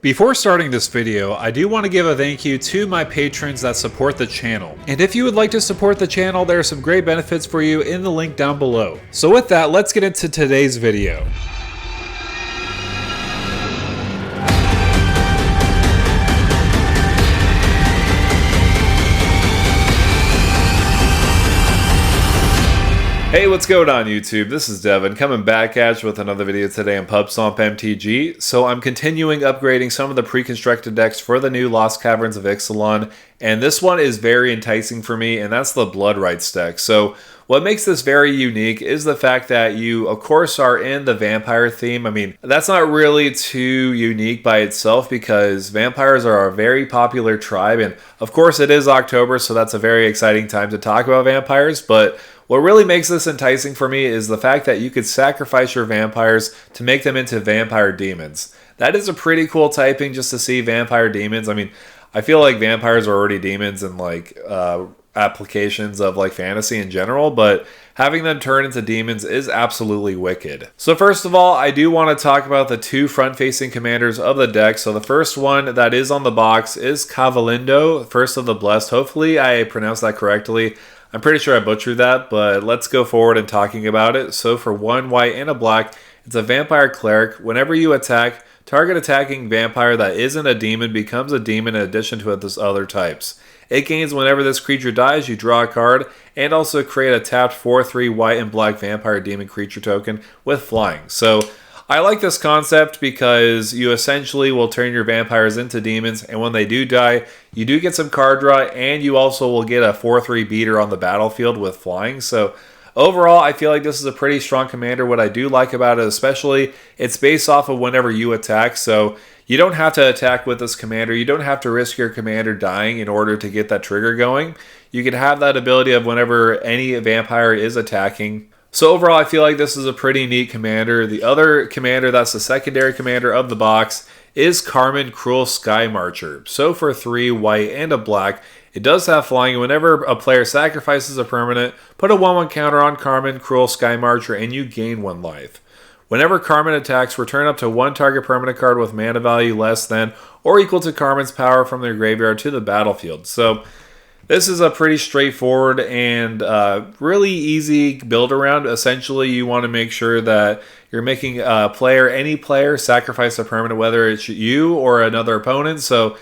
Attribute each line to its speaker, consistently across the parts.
Speaker 1: Before starting this video, I do want to give a thank you to my patrons that support the channel. And if you would like to support the channel, there are some great benefits for you in the link down below. So with that, let's get into today's video. Hey, what's going on YouTube? This is Devin coming back at you with another video today on PubStomp MTG. So I'm continuing upgrading some of the pre-constructed decks for the new Lost Caverns of Ixalan, and this one is very enticing for me, and that's the Blood Rites deck. So what makes this very unique is the fact that you, of course, are in the vampire theme. I mean, that's not really too unique by itself because vampires are a very popular tribe, and of course it is October, so that's a very exciting time to talk about vampires, but what really makes this enticing for me is the fact that you could sacrifice your vampires to make them into vampire demons. That is a pretty cool typing just to see vampire demons. I mean, I feel like vampires are already demons in like applications of like fantasy in general, but having them turn into demons is absolutely wicked. So first of all, I do want to talk about the two front-facing commanders of the deck. So the first one that is on the box is Cavalindo, First of the Blessed. Hopefully I pronounced that correctly. I'm pretty sure I butchered that, but let's go forward in talking about it. So for 1 white and a black, it's a vampire cleric. Whenever you attack, target attacking vampire that isn't a demon becomes a demon in addition to its other types. It gains whenever this creature dies, you draw a card, and also create a tapped 4/3 white and black vampire demon creature token with flying. So I like this concept because you essentially will turn your vampires into demons, and when they do die, you do get some card draw, and you also will get a 4/3 beater on the battlefield with flying. So overall, I feel like this is a pretty strong commander. What I do like about it especially, it's based off of whenever you attack, so you don't have to attack with this commander. You don't have to risk your commander dying in order to get that trigger going. You can have that ability of whenever any vampire is attacking. So overall, I feel like this is a pretty neat commander. The other commander that's the secondary commander of the box is Carmen Cruel Sky Marcher. So for 3 white and a black, it does have flying. Whenever a player sacrifices a permanent, put a 1/1 counter on Carmen Cruel Sky Marcher and you gain 1 life. Whenever Carmen attacks, return up to 1 target permanent card with mana value less than or equal to Carmen's power from their graveyard to the battlefield. So this is a pretty straightforward and really easy build around. Essentially, you want to make sure that you're making any player sacrifice a permanent, whether it's you or another opponent. So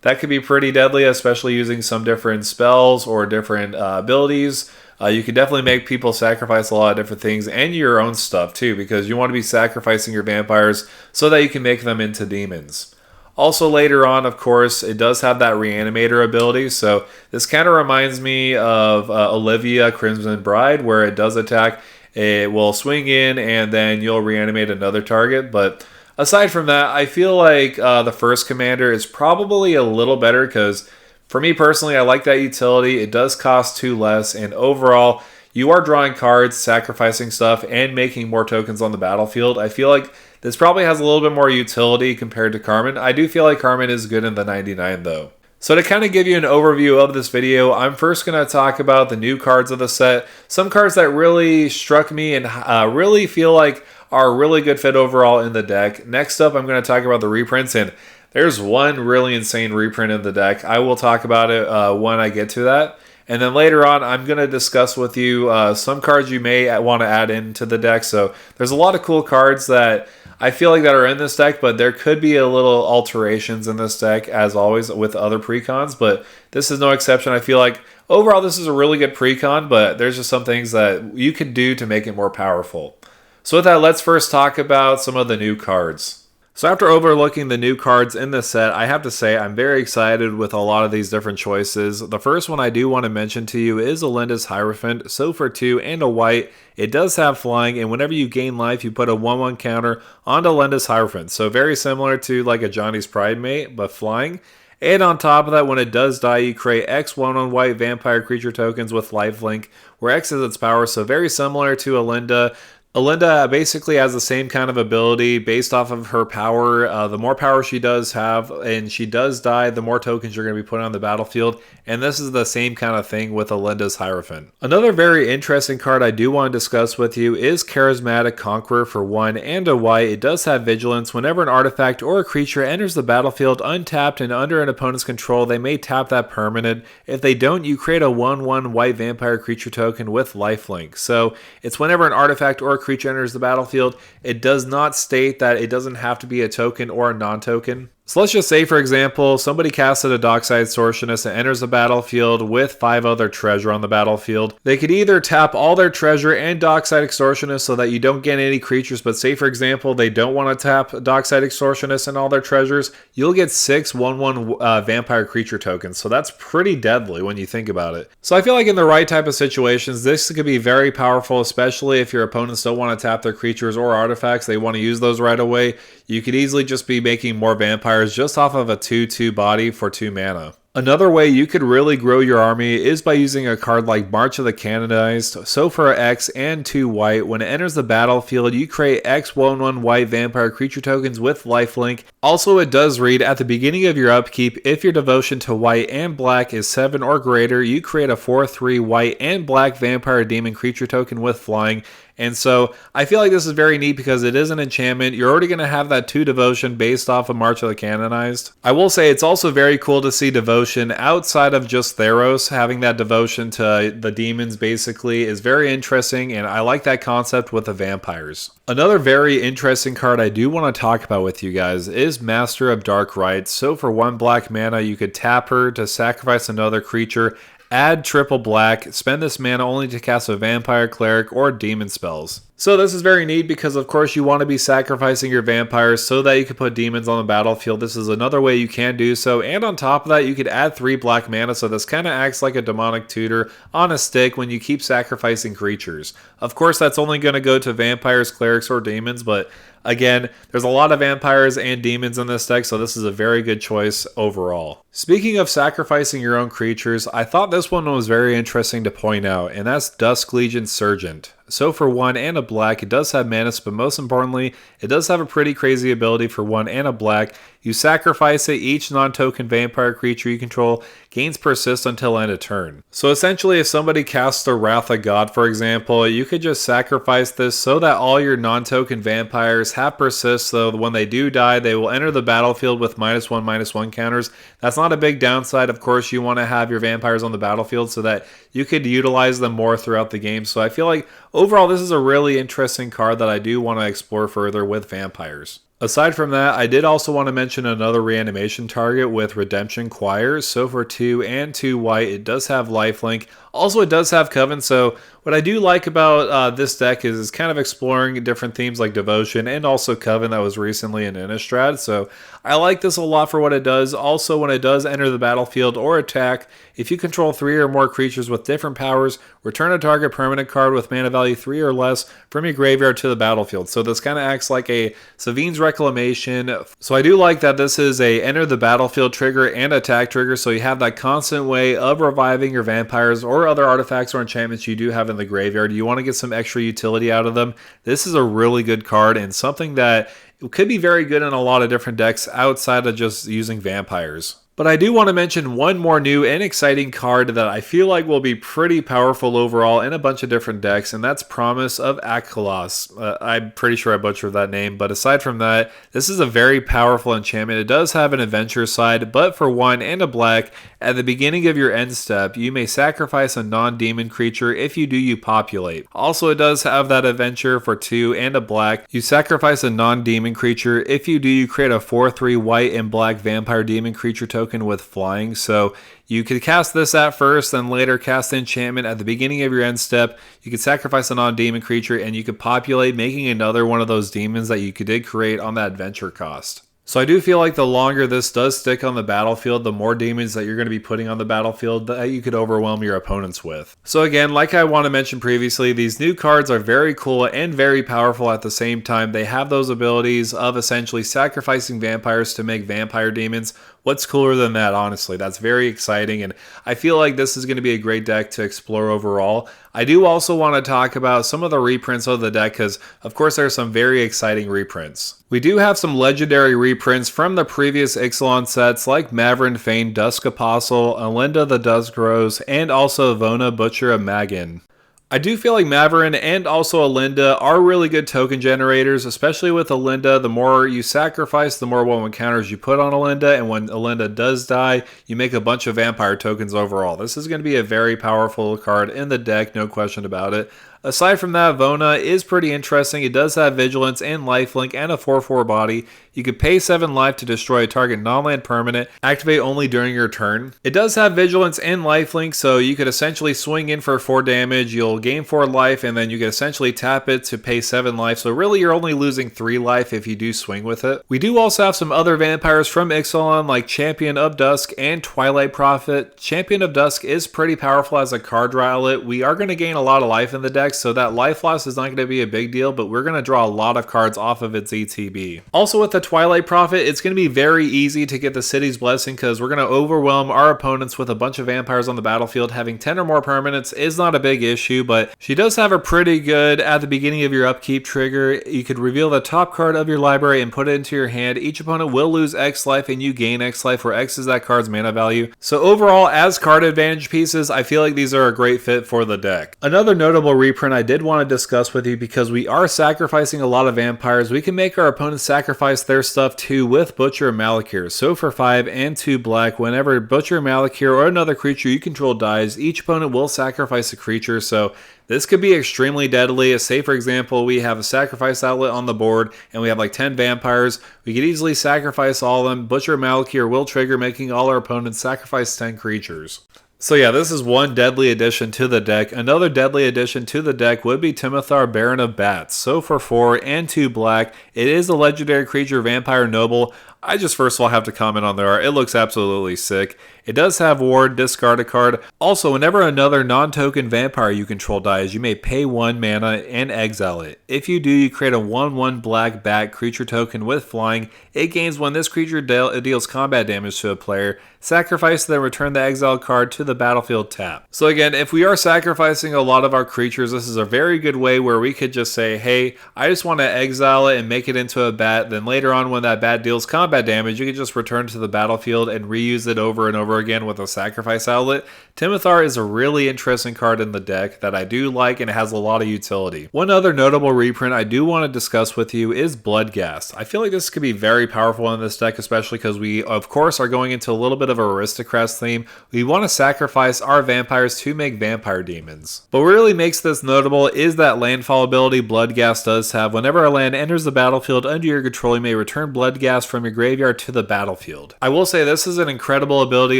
Speaker 1: that could be pretty deadly, especially using some different spells or different abilities. You can definitely make people sacrifice a lot of different things and your own stuff too, because you want to be sacrificing your vampires so that you can make them into demons. Also later on, of course, it does have that reanimator ability, so this kind of reminds me of Olivia Crimson Bride, where it does attack, it will swing in, and then you'll reanimate another target. But aside from that, I feel like the first commander is probably a little better, because for me personally, I like that utility. It does cost 2 less, and overall, you are drawing cards, sacrificing stuff, and making more tokens on the battlefield. I feel like this probably has a little bit more utility compared to Carmen. I do feel like Carmen is good in the 99 though. So to kind of give you an overview of this video, I'm first going to talk about the new cards of the set. Some cards that really struck me and really feel like are a really good fit overall in the deck. Next up, I'm going to talk about the reprints, and there's one really insane reprint in the deck. I will talk about it when I get to that. And then later on, I'm going to discuss with you some cards you may want to add into the deck. So there's a lot of cool cards that I feel like that are in this deck, but there could be a little alterations in this deck, as always, with other precons, but this is no exception. I feel like overall this is a really good precon, but there's just some things that you could do to make it more powerful. So with that, let's first talk about some of the new cards. So after overlooking the new cards in this set, I have to say I'm very excited with a lot of these different choices. The first one I do want to mention to you is Alinda's Hierophant. So for 2 and a white, it does have flying, and whenever you gain life, you put a 1/1 counter on Alinda's Hierophant. So very similar to like a Johnny's Pride Mate, but flying. And on top of that, when it does die, you create X 1/1 white vampire creature tokens with lifelink, where X is its power, so very similar to Alinda. Alinda basically has the same kind of ability based off of her power. The more power she does have, and she does die, the more tokens you're going to be putting on the battlefield. And this is the same kind of thing with Alinda's Hierophant. Another very interesting card I do want to discuss with you is Charismatic Conqueror for 1 and a white. It does have Vigilance. Whenever an artifact or a creature enters the battlefield untapped and under an opponent's control, they may tap that permanent. If they don't, you create a 1/1 white vampire creature token with lifelink. So it's whenever an artifact or a creature enters the battlefield, it does not state that it doesn't have to be a token or a non-token. So let's just say, for example, somebody casted a Dockside Extortionist and enters the battlefield with 5 other treasure on the battlefield. They could either tap all their treasure and Dockside Extortionist so that you don't get any creatures, but say, for example, they don't want to tap Dockside Extortionist and all their treasures, you'll get 6 1/1 vampire creature tokens. So that's pretty deadly when you think about it. So I feel like in the right type of situations, this could be very powerful, especially if your opponents don't want to tap their creatures or artifacts. They want to use those right away. You could easily just be making more vampires just off of a 2/2 body for 2 mana. Another way you could really grow your army is by using a card like March of the Canonized. So for X and 2 white, when it enters the battlefield, you create X 1/1 white vampire creature tokens with lifelink. Also, it does read at the beginning of your upkeep, if your devotion to white and black is 7 or greater, you create a 4/3 white and black vampire demon creature token with flying. And so I feel like this is very neat because it is an enchantment. You're already going to have that 2 devotion based off of March of the Canonized. I will say it's also very cool to see devotion outside of just Theros. Having that devotion to the demons basically is very interesting, and I like that concept with the vampires. Another very interesting card I do want to talk about with you guys is Master of Dark Rites. So for 1 black mana, you could tap her to sacrifice another creature, add triple black, spend this mana only to cast a vampire, cleric, or demon spells. So this is very neat because of course you want to be sacrificing your vampires so that you can put demons on the battlefield. This is another way you can do so, and on top of that you could add 3 black mana, so this kind of acts like a demonic tutor on a stick when you keep sacrificing creatures. Of course that's only going to go to vampires, clerics, or demons, but again, there's a lot of vampires and demons in this deck, so this is a very good choice overall. Speaking of sacrificing your own creatures, I thought this one was very interesting to point out, and that's Dusk Legion Sergeant. So for 1 and a black, it does have Menace, but most importantly, it does have a pretty crazy ability for 1 and a black. You sacrifice it, each non-token vampire creature you control gains persist until end of turn. So essentially, if somebody casts the Wrath of God, for example, you could just sacrifice this so that all your non-token vampires have persist, so when they do die, they will enter the battlefield with -1/-1 counters. That's not a big downside. Of course, you want to have your vampires on the battlefield so that you could utilize them more throughout the game. So I feel like overall, this is a really interesting card that I do want to explore further with vampires. Aside from that, I did also want to mention another reanimation target with Redemption Choir. So for 2 and 2 white, it does have lifelink. Also, it does have Coven, so what I do like about this deck is it's kind of exploring different themes like Devotion and also Coven that was recently in Innistrad, so I like this a lot for what it does. Also, when it does enter the battlefield or attack, if you control 3 or more creatures with different powers, return a target permanent card with mana value 3 or less from your graveyard to the battlefield. So this kind of acts like a Savine's Reclamation. So I do like that this is a enter the battlefield trigger and attack trigger, so you have that constant way of reviving your vampires or other artifacts or enchantments you do have in the graveyard. You want to get some extra utility out of them. This is a really good card and something that could be very good in a lot of different decks outside of just using vampires. But I do want to mention one more new and exciting card that I feel like will be pretty powerful overall in a bunch of different decks, and that's Promise of Akhalos. I'm pretty sure I butchered that name, but aside from that, this is a very powerful enchantment. It does have an adventure side, but for 1 and a black, at the beginning of your end step, you may sacrifice a non-demon creature. If you do, you populate. Also, it does have that adventure for 2 and a black. You sacrifice a non-demon creature. If you do, you create a 4/3 white and black vampire demon creature token with flying. So you could cast this at first, then later cast the enchantment at the beginning of your end step. You could sacrifice a non-demon creature and you could populate, making another one of those demons that you did create on that adventure cost. So I do feel like the longer this does stick on the battlefield, the more demons that you're going to be putting on the battlefield that you could overwhelm your opponents with. So again, like I want to mention previously, these new cards are very cool and very powerful at the same time. They have those abilities of essentially sacrificing vampires to make vampire demons, what's cooler than that, honestly? That's very exciting, and I feel like this is going to be a great deck to explore overall. I do also want to talk about some of the reprints of the deck because, of course, there are some very exciting reprints. We do have some legendary reprints from the previous Ixalan sets like Maverin Fane, Dusk Apostle, Alinda the Dusk Rose, and also Vona Butcher of Magan. I do feel like Maverin and also Alinda are really good token generators, especially with Alinda. The more you sacrifice, the more 1/1 counters you put on Alinda, and when Alinda does die, you make a bunch of vampire tokens overall. This is going to be a very powerful card in the deck, no question about it. Aside from that, Vona is pretty interesting. It does have Vigilance and Lifelink and a 4/4 body. You could pay 7 life to destroy a target non-land permanent, activate only during your turn. It does have Vigilance and Lifelink, so you could essentially swing in for 4 damage, you'll gain 4 life, and then you can essentially tap it to pay 7 life, so really you're only losing 3 life if you do swing with it. We do also have some other vampires from Ixalan like Champion of Dusk and Twilight Prophet. Champion of Dusk is pretty powerful as a card draw outlet. We are going to gain a lot of life in the deck, so that life loss is not going to be a big deal, but we're going to draw a lot of cards off of its ETB. Also with the Twilight Prophet, it's going to be very easy to get the City's Blessing because we're going to overwhelm our opponents with a bunch of vampires on the battlefield. Having 10 or more permanents is not a big issue, but she does have a pretty good at the beginning of your upkeep trigger. You could reveal the top card of your library and put it into your hand. Each opponent will lose X life and you gain X life, where X is that card's mana value. So overall, as card advantage pieces, I feel like these are a great fit for the deck. Another notable reprint I did want to discuss with you, because we are sacrificing a lot of vampires, we can make our opponents sacrifice their stuff too with Butcher and Malakir. So for 5 and 2 black, whenever Butcher, Malakir, or another creature you control dies, each opponent will sacrifice a creature, so this could be extremely deadly. Say for example, we have a sacrifice outlet on the board and we have like 10 vampires. We could easily sacrifice all of them. Butcher, Malakir will trigger, making all our opponents sacrifice 10 creatures. So yeah, this is one deadly addition to the deck. Another deadly addition to the deck would be Timothar, Baron of Bats. So for 4 and 2 black, it is a legendary creature, Vampire Noble. I just first of all have to comment on the art. It looks absolutely sick. It does have Ward, discard a card. Also, whenever another non-token vampire you control dies, you may pay 1 mana and exile it. If you do, you create a 1/1 black bat creature token with flying. It gains when this creature deals combat damage to a player. Sacrifice, then return the exiled card to the battlefield tap. So again, if we are sacrificing a lot of our creatures, this is a very good way where we could just say, hey, I just want to exile it and make it into a bat. Then later on, when that bat deals combat damage, you can just return to the battlefield and reuse it over and over again with a sacrifice outlet. Timothar is a really interesting card in the deck that I do like, and it has a lot of utility. One other notable reprint I do want to discuss with you is Bloodghast. I feel like this could be very powerful in this deck, especially because we of course are going into a little bit of aristocrats theme. We want to sacrifice our vampires to make vampire demons. But what really makes this notable is that landfall ability Bloodghast does have. Whenever a land enters the battlefield under your control, you may return Bloodghast from your graveyard to the battlefield. I will say this is an incredible ability,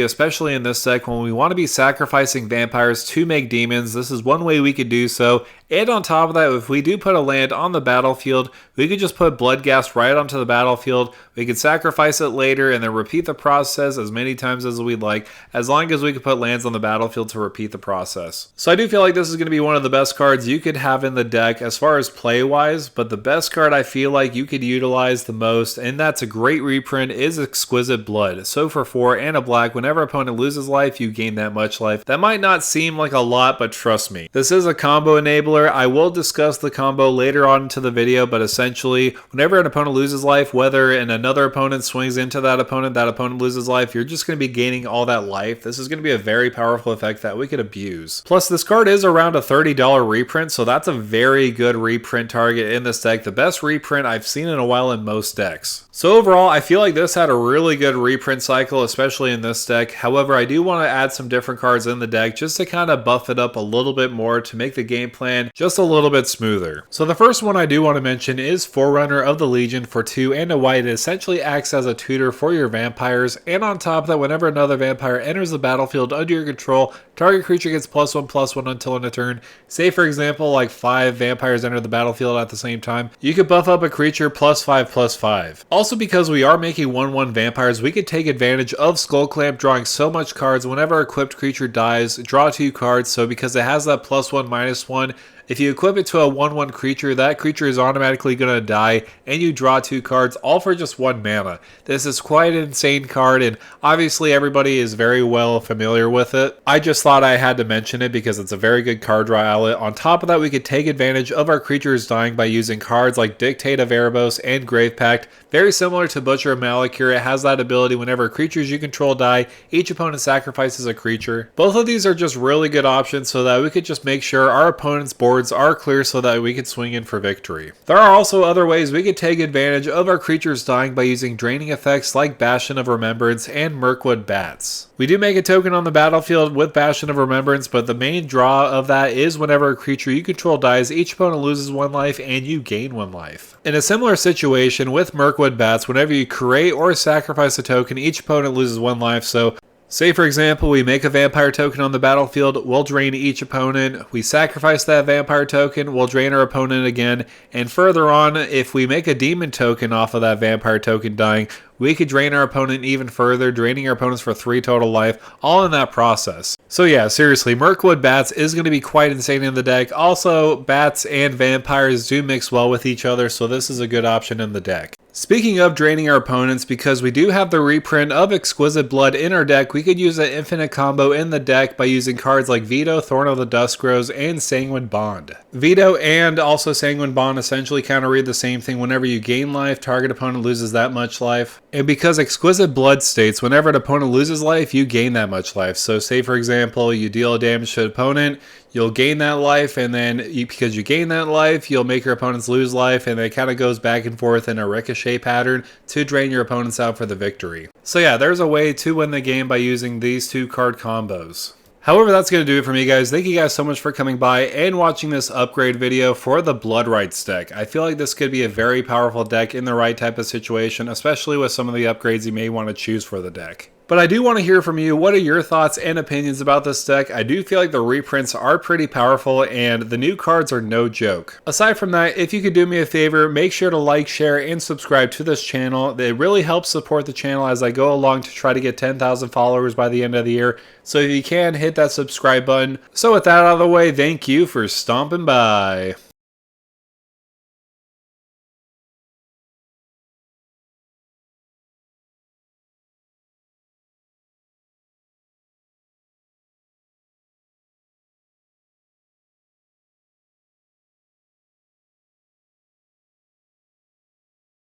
Speaker 1: especially in this deck when we want to be sacrificing vampires to make demons. This is one way we could do so. And on top of that, if we do put a land on the battlefield, we could just put Bloodghast right onto the battlefield. We could sacrifice it later and then repeat the process as many times as we'd like, as long as we could put lands on the battlefield to repeat the process. So I do feel like this is going to be one of the best cards you could have in the deck as far as play-wise, but the best card I feel like you could utilize the most, and that's a great reprint, is Exquisite Blood. So for 4 and a black, whenever opponent loses life, you gain that much life. That might not seem like a lot, but trust me, this is a combo enabler. I will discuss the combo later on into the video, but essentially, whenever an opponent loses life, whether another opponent swings into that opponent loses life, you're just going to be gaining all that life. This is going to be a very powerful effect that we could abuse. Plus, this card is around a $30 reprint, so that's a very good reprint target in this deck. The best reprint I've seen in a while in most decks. So overall, I feel like this had a really good reprint cycle, especially in this deck. However, I do want to add some different cards in the deck just to kind of buff it up a little bit more to make the game plan just a little bit smoother. So the first one I do want to mention is Forerunner of the Legion for 2 and a white. It essentially acts as a tutor for your vampires, and on top of that, whenever another vampire enters the battlefield under your control, target creature gets +1/+1 until end of turn. Say for example, like 5 vampires enter the battlefield at the same time, you could buff up a creature +5/+5. Also, because we are making 1/1 vampires, we could take advantage of Skull Clamp, drawing so much cards. Whenever an equipped creature dies, draw 2 cards, so because it has that +1/-1, If you equip it to a 1/1 creature, that creature is automatically going to die, and you draw 2 cards, all for just 1 mana. This is quite an insane card, and obviously everybody is very well familiar with it. I just thought I had to mention it because it's a very good card draw outlet. On top of that, we could take advantage of our creatures dying by using cards like Dictate of Erebos and Grave Pact. Very similar to Butcher of Malakir, it has that ability whenever creatures you control die, each opponent sacrifices a creature. Both of these are just really good options so that we could just make sure our opponent's boards are clear so that we could swing in for victory. There are also other ways we could take advantage of our creatures dying by using draining effects like Bastion of Remembrance and Mirkwood Bats. We do make a token on the battlefield with Bastion of Remembrance, but the main draw of that is whenever a creature you control dies, each opponent loses 1 life and you gain 1 life. In a similar situation with Mirkwood Bats, whenever you create or sacrifice a token, each opponent loses 1 life. So say for example, we make a vampire token on the battlefield, we'll drain each opponent, we sacrifice that vampire token, we'll drain our opponent again, and further on, if we make a demon token off of that vampire token dying, we could drain our opponent even further, draining our opponents for 3 total life, all in that process. So yeah, seriously, Mirkwood Bats is going to be quite insane in the deck. Also, bats and vampires do mix well with each other, so this is a good option in the deck. Speaking of draining our opponents, because we do have the reprint of Exquisite Blood in our deck, we could use an infinite combo in the deck by using cards like Veto, Thorn of the Duskrose, and Sanguine Bond. Veto and also Sanguine Bond essentially kind of read the same thing. Whenever you gain life, target opponent loses that much life. And because Exquisite Blood states whenever an opponent loses life, you gain that much life. So say for example, you deal damage to an opponent, you'll gain that life, and then because you gain that life, you'll make your opponents lose life, and it kind of goes back and forth in a ricochet pattern to drain your opponents out for the victory. So yeah, there's a way to win the game by using these 2 card combos. However, that's going to do it for me, guys. Thank you guys so much for coming by and watching this upgrade video for the Blood Rites deck. I feel like this could be a very powerful deck in the right type of situation, especially with some of the upgrades you may want to choose for the deck. But I do want to hear from you. What are your thoughts and opinions about this deck? I do feel like the reprints are pretty powerful and the new cards are no joke. Aside from that, if you could do me a favor, make sure to like, share, and subscribe to this channel. It really helps support the channel as I go along to try to get 10,000 followers by the end of the year. So if you can, hit that subscribe button. So with that out of the way, thank you for stomping by.